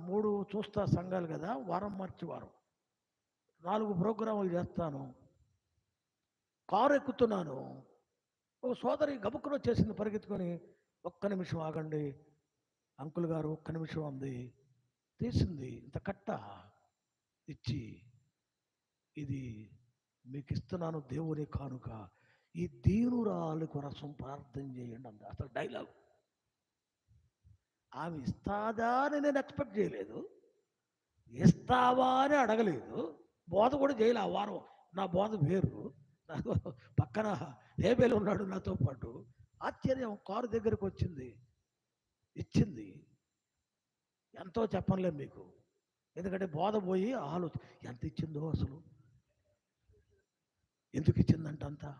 మూడు చూస్తా సంఘాలు కదా, వారం మార్చి వారం 4 ప్రోగ్రాములు చేస్తాను. కారు ఎక్కుతున్నాను, ఓ సోదరి గబుక్కున వచ్చేసింది పరిగెత్తుకొని, ఒక్క నిమిషం ఆగండి అంకుల్ గారు, ఒక్క నిమిషం అంది. తీసింది ఇంత కట్ట ఇచ్చి, ఇది మీకు ఇస్తున్నాను దేవుని కానుక, ఈ దీనురాలి కొరసం ప్రార్థన చేయండి అంది. అసలు డైలాగ్ ఆమె ఇస్తాదా అని నేను ఎక్స్పెక్ట్ చేయలేదు, ఇస్తావా అని అడగలేదు, బోధ కూడా చేయలే. ఆ వారం నా బోధ వేరు, నాకు పక్కన హేబేలు ఉన్నాడు నాతో పాటు. ఆశ్చర్యం, కారు దగ్గరికి వచ్చింది, ఇచ్చింది. ఎంతో చెప్పనులే మీకు, ఎందుకంటే బోధ పోయి ఆలోచన ఎంత ఇచ్చిందో, అసలు ఎందుకు ఇచ్చిందంట అంతా,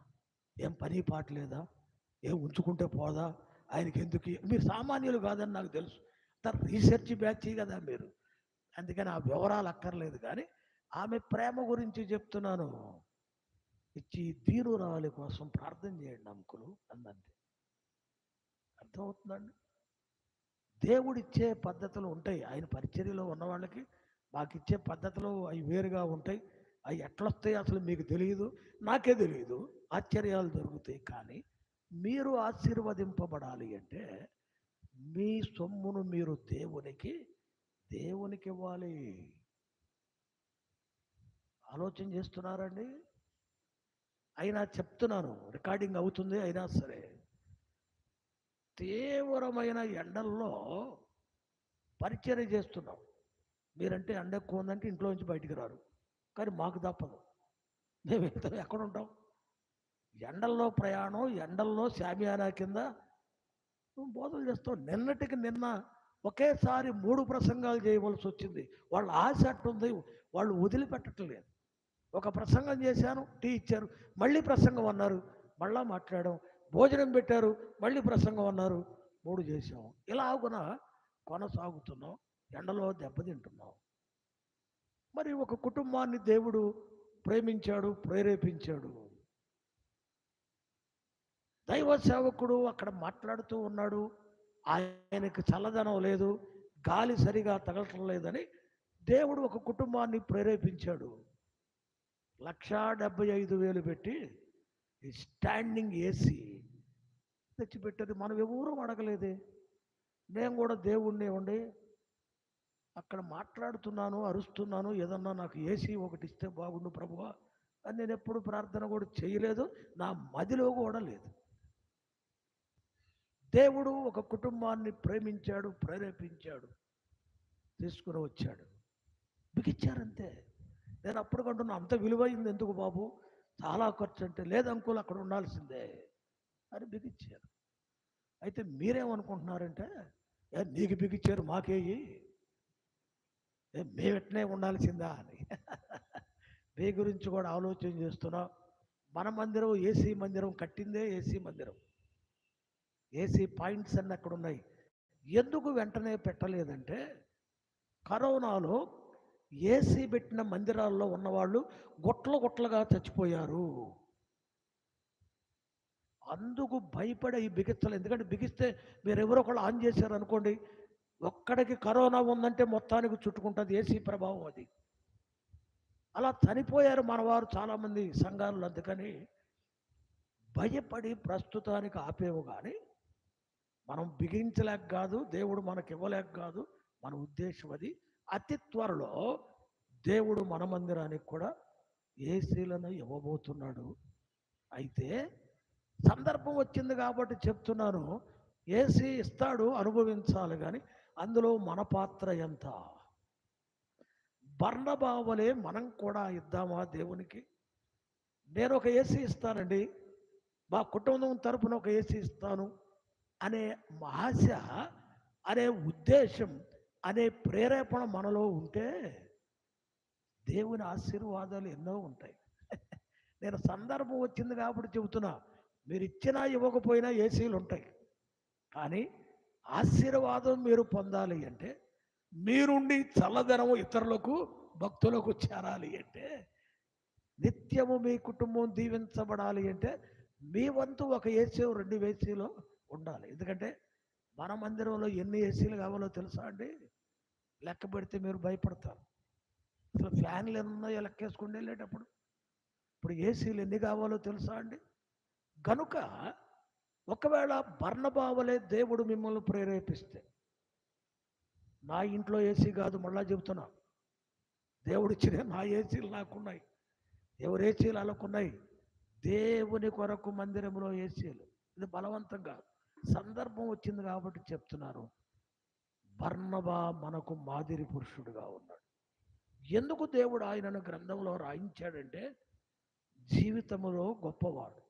ఏం పని పాట లేదా, ఏం ఉంచుకుంటే పోదా, ఆయనకి ఎందుకు? మీరు సామాన్యులు కాదని నాకు తెలుసు, రీసెర్చ్ బ్యాచ్ కదా మీరు, అందుకని ఆ వివరాలు అక్కర్లేదు. కానీ ఆమె ప్రేమ గురించి చెప్తున్నాను. ఇచ్చి దీనురాలి కోసం ప్రార్థన చేయండి అంకులు అందంతే. అర్థమవుతుందండి? దేవుడిచ్చే పద్ధతులు ఉంటాయి. ఆయన పరిచర్యలో ఉన్న వాళ్ళకి మాకు ఇచ్చే పద్ధతులు అవి వేరుగా ఉంటాయి. అవి ఎట్లొస్తాయి అసలు మీకు తెలియదు, నాకే తెలియదు. ఆశ్చర్యాలు జరుగుతాయి. కానీ మీరు ఆశీర్వదింపబడాలి అంటే మీ సొమ్మును మీరు దేవునికి ఇవ్వాలి. ఆలోచన చేస్తున్నారండి? అయినా చెప్తున్నాను, రికార్డింగ్ అవుతుంది అయినా సరే, తీవ్రమైన ఎండల్లో పరిచర్య చేస్తున్నాం. మీరంటే ఎండ ఎక్కువ ఉందంటే ఇంట్లో నుంచి బయటికి రారు, కానీ మాకు తప్పదు. మేము ఎక్కడ ఉంటాం? ఎండల్లో ప్రయాణం, ఎండల్లో శామియానా కింద బోధలు చేస్తాం. నిన్నటికి నిన్న ఒకేసారి 3 ప్రసంగాలు చేయవలసి వచ్చింది. వాళ్ళ ఆశ అట్టుంది, వాళ్ళు వదిలిపెట్టట్లేదు. ఒక ప్రసంగం చేశాను, టీ ఇచ్చారు, మళ్ళీ ప్రసంగం అన్నారు, మళ్ళా మాట్లాడాం, భోజనం పెట్టారు, మళ్ళీ ప్రసంగం అన్నారు, 3 చేసాం. ఇలాగున కొనసాగుతున్నాం, ఎండలో దెబ్బతింటున్నాం. మరి ఒక కుటుంబాన్ని దేవుడు ప్రేమించాడు, ప్రేరేపించాడు. దైవ సేవకుడు అక్కడ మాట్లాడుతూ ఉన్నాడు, ఆయనకు చల్లదనం లేదు, గాలి సరిగా తగలటం లేదని దేవుడు ఒక కుటుంబాన్ని ప్రేరేపించాడు. 1,75,000 పెట్టి స్టాండింగ్ ఏసీ తెచ్చిపెట్టారు. మనం ఎవరూ అడగలేదే. నేను కూడా దేవుణ్ణి ఇవ్వండి, అక్కడ మాట్లాడుతున్నాను, అరుస్తున్నాను, ఏదన్నా నాకు ఏసీ ఒకటి ఇస్తే బాగుండు ప్రభువా అని నేను ఎప్పుడు ప్రార్థన కూడా చేయలేదు, నా మదిలో కూడా లేదు. దేవుడు ఒక కుటుంబాన్ని ప్రేమించాడు, ప్రేరేపించాడు, తీసుకుని వచ్చాడు, బిగిచ్చారంతే. నేను అప్పుడు కంటున్నా, అంత విలువైంది ఎందుకు బాబు, చాలా ఖర్చు అంటే, లేదు అంకుల్ అక్కడ ఉండాల్సిందే అని బిగిచ్చారు. అయితే మీరేమనుకుంటున్నారంటే, నీకు బిగిచ్చారు మాకేయి, మేము ఎట్నే ఉండాల్సిందా అని. మీ గురించి కూడా ఆలోచన చేస్తున్నా. మన మందిరం ఏసీ మందిరం, కట్టిందే ఏసీ మందిరం. ఏసీ పాయింట్స్ అన్నీ అక్కడ ఉన్నాయి. ఎందుకు వెంటనే పెట్టలేదంటే, కరోనాలో ఏసీ పెట్టిన మందిరాల్లో ఉన్నవాళ్ళు గుట్లుగా చచ్చిపోయారు. అందుకు భయపడే ఈ బిగించలేదు. ఎందుకంటే బిగిస్తే మీరు ఎవరో ఒకళ్ళు ఆన్ చేశారు అనుకోండి, ఒక్కడికి కరోనా ఉందంటే మొత్తానికి చుట్టుకుంటుంది ఏసీ ప్రభావం. అది అలా చనిపోయారు మన వారు చాలామంది సంఘాలు. అందుకని భయపడి ప్రస్తుతానికి ఆపేవు కానీ మనం బిగించలేక కాదు, దేవుడు మనకి ఇవ్వలేక కాదు. మన ఉద్దేశం అది. అతి త్వరలో దేవుడు మన మందిరానికి కూడా ఏసీలను ఇవ్వబోతున్నాడు. అయితే సందర్భం వచ్చింది కాబట్టి చెప్తున్నాను, ఏసీ ఇస్తాడు, అనుభవించాలి. కానీ అందులో మన పాత్ర ఎంత? బర్నబావలే మనం కూడా ఇద్దామా దేవునికి? నేను ఒక ఏసీ ఇస్తానండి, మా కుటుంబం తరపున ఒక ఏసీ ఇస్తాను అనే ఆశ, అనే ఉద్దేశం, అనే ప్రేరేపణ మనలో ఉంటే దేవుని ఆశీర్వాదాలు ఎన్నో ఉంటాయి. నేను సందర్భం వచ్చింది కాబట్టి చెబుతున్నా, మీరు ఇచ్చినా ఇవ్వకపోయినా ఏసీలు ఉంటాయి. కానీ ఆశీర్వాదం మీరు పొందాలి అంటే, మీరుండి చల్లదనము ఇతరులకు, భక్తులకు చేరాలి అంటే, నిత్యము మీ కుటుంబం దీవించబడాలి అంటే, మీ వంతు ఒక ఏసీ 2 ఏసీలో ఉండాలి. ఎందుకంటే మన మందిరంలో ఎన్ని ఏసీలు కావాలో తెలుసా అండి? లెక్క పెడితే మీరు భయపడతారు. అసలు ఫ్యాన్లు ఎన్ని ఉన్నాయో లెక్కేసుకుని వెళ్ళేటప్పుడు. ఇప్పుడు ఏసీలు ఎన్ని కావాలో తెలుసా అండి? కనుక ఒకవేళ బర్నబావలే దేవుడు మిమ్మల్ని ప్రేరేపిస్తే, నా ఇంట్లో ఏసీ కాదు, మళ్ళా చెబుతున్నా, దేవుడిచ్చిన నా ఏసీలు నాకున్నాయి, ఎవరి ఏసీలు అలాకున్నాయి. దేవుని కొరకు మందిరంలో ఏసీలు. ఇది బలవంతం కాదు, సందర్భం వచ్చింది కాబట్టి చెప్తున్నారు. బర్నబా మనకు మాదిరి పురుషుడుగా ఉన్నాడు. ఎందుకు దేవుడు ఆయనను గ్రంథంలో రాయించాడంటే, జీవితంలో గొప్పవాడు,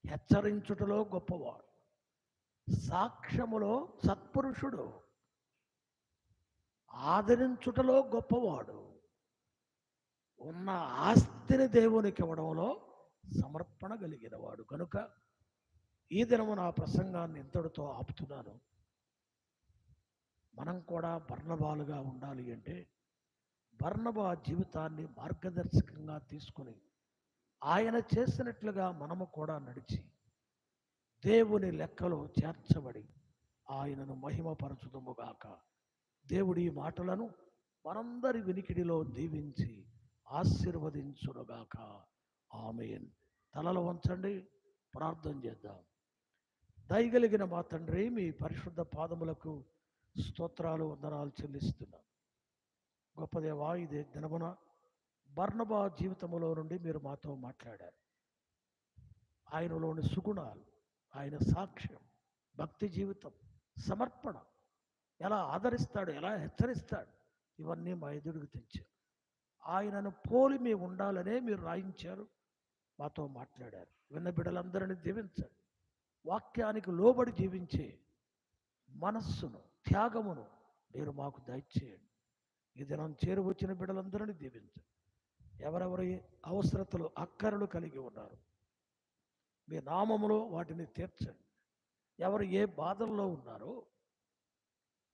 హెచ్చరించుటలో గొప్పవాడు, సాక్ష్యములో సత్పురుషుడు, ఆదరించుటలో గొప్పవాడు, ఉన్న ఆస్తిని దేవునికి ఇవ్వడంలో సమర్పణ కలిగిన వాడు. కనుక ఈ దినము నా ప్రసంగాన్ని ఇంతటితో ఆపుతున్నాను. మనం కూడా బర్నబాలుగా ఉండాలి అంటే, బర్నబా జీవితాన్ని మార్గదర్శకంగా తీసుకుని ఆయన చేసినట్లుగా మనము కూడా నడిచి దేవుని లెక్కలో చేర్చబడి ఆయనను మహిమపరచుదుముగాక. దేవుడి ఈ మాటలను మనందరి వినికిడిలో దీవించి ఆశీర్వదించునుగాక. ఆమేన్. తలలు వంచండి, ప్రార్థన చేద్దాం. దయగలిగిన మా తండ్రి, మీ పరిశుద్ధ పాదములకు స్తోత్రాలు, వందనాలు చెల్లిస్తున్నాం. గొప్ప దేవా, ఇదే దినమున బర్నబా జీవితంలో నుండి మీరు మాతో మాట్లాడారు. ఆయనలోని సుగుణాలు, ఆయన సాక్ష్యం, భక్తి జీవితం, సమర్పణ, ఎలా ఆదరిస్తాడు, ఎలా హెచ్చరిస్తాడు, ఇవన్నీ మా ఎదురుకు తెచ్చారు. ఆయనను పోలి మేము ఉండాలనే మీరు రాయించారు, మాతో మాట్లాడారు. విన్న బిడ్డలందరినీ దీవించండి. వాక్యానికి లోబడి జీవించే మనస్సును, త్యాగమును మీరు మాకు దయచేయండి. ఈ దినం చేరువచ్చిన బిడ్డలందరినీ దీవించండి. ఎవరెవరి అవసరతలు, అక్కరలు కలిగి ఉన్నారు, మీ నామములో వాటిని తీర్చండి. ఎవరు ఏ బాధల్లో ఉన్నారో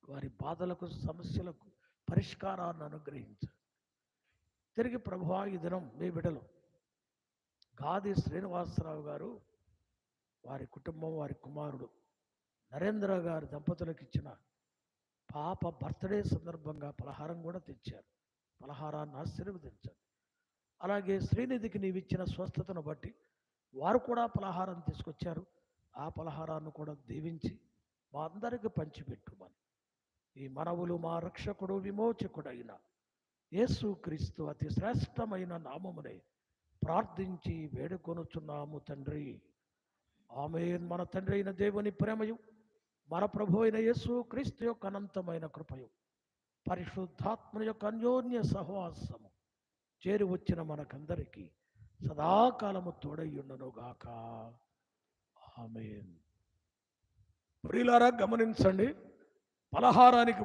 వారి బాధలకు, సమస్యలకు పరిష్కారాన్ని అనుగ్రహించండి. తిరిగి ప్రభువా, ఈ దినం మీ బిడ్డలు గాది శ్రీనివాసరావు గారు, వారి కుటుంబం, వారి కుమారుడు నరేంద్ర గారి దంపతులకు ఇచ్చిన పాప బర్త్డే సందర్భంగా పలహారం కూడా తెచ్చారు. పలహారాన్ని ఆశీర్వదించండి. అలాగే శ్రీనిధికి నీవిచ్చిన స్వస్థతను బట్టి వారు కూడా పలహారం తీసుకొచ్చారు. ఆ పలహారాన్ని కూడా దీవించి మా అందరికి పంచిపెట్టుమని ఈ మనవులు మా రక్షకుడు, విమోచకుడైన యేసు క్రీస్తు అతి శ్రేష్టమైన నామమునే ప్రార్థించి వేడుకొనుచున్నాము తండ్రి. ఆమేన్. మన తండ్రి అయిన దేవుని ప్రేమయు, మన ప్రభు అయిన యేసు క్రీస్తు యొక్క అనంతమైన కృపయు, పరిశుద్ధాత్మ యొక్క అన్యోన్య సహవాసము చేరి వచ్చిన మనకందరికీ సదాకాలము తోడయ్యుండునుగాక. ఆమేన్. ప్రియులారా, గమనించండి, పలహారానికి